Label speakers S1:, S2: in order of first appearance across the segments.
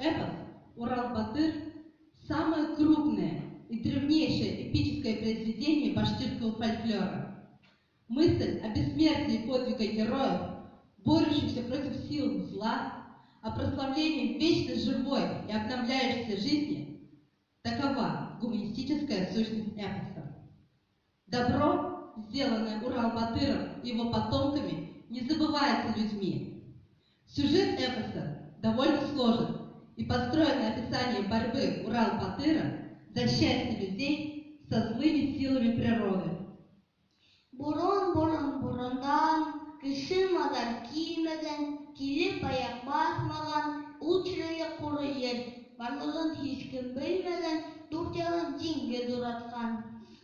S1: Эпос «Урал-Батыр» – самое крупное и древнейшее эпическое произведение башкирского фольклора. Мысль о бессмертии подвига героев, борющихся против сил зла, о прославлении вечно живой и обновляющейся жизни – такова гуманистическая сущность эпоса. Добро, сделанное Урал-Батыром и его потомками, не забывается людьми. Сюжет эпоса довольно сложен и построен на описании борьбы Урал-Батыра за счастье людей со злыми силами природы.
S2: Бурун-бурун-бурундан, киши мадар киймеген, килип аяк басмаган, ул чирәле куры ер, барлыгын һич кем белмәгән, дүрт ягын диңгез ураткан.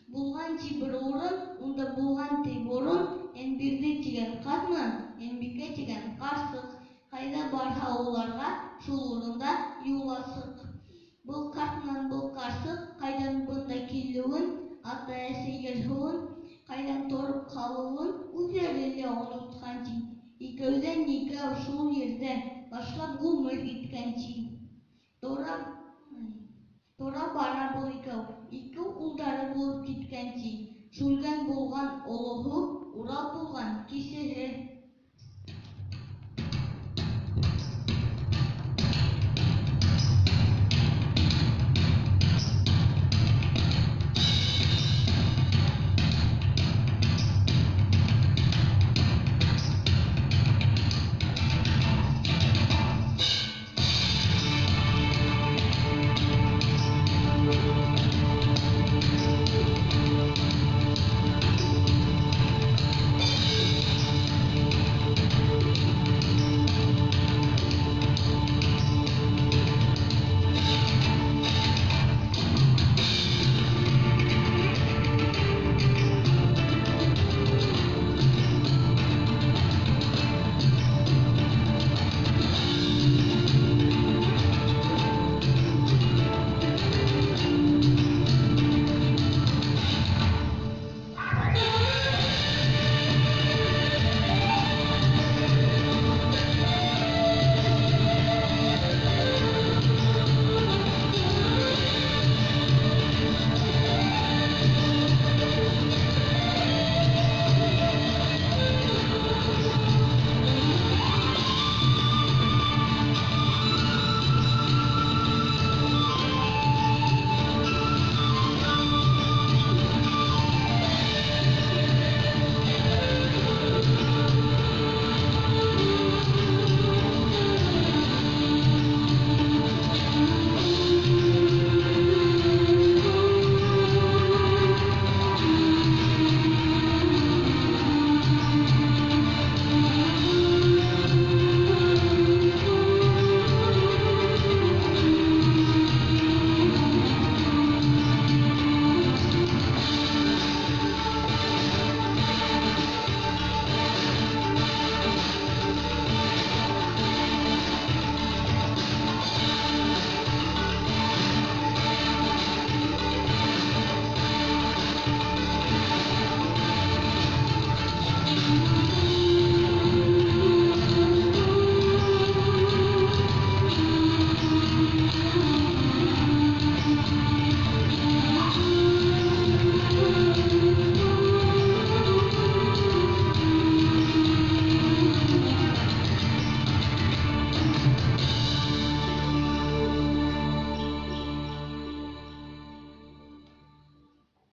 S2: Булган бер урын, унда булган бурун, Энбирди тигән катман, Энбикә тигән карсык. Кайда барса уларга, шул урында юласык. Был катман, был карсык, кайдан бында килүен, ата-әсе йөрһүен, кайдан торып калуын, үзләре дә оныткан ди. Икәүдән икәү шул ердә башлап гомер иткән ди. Тора бара бу икәү, ике улдары булып киткән ди. Шүлгән булган олыһы, Урал булган кисеһе.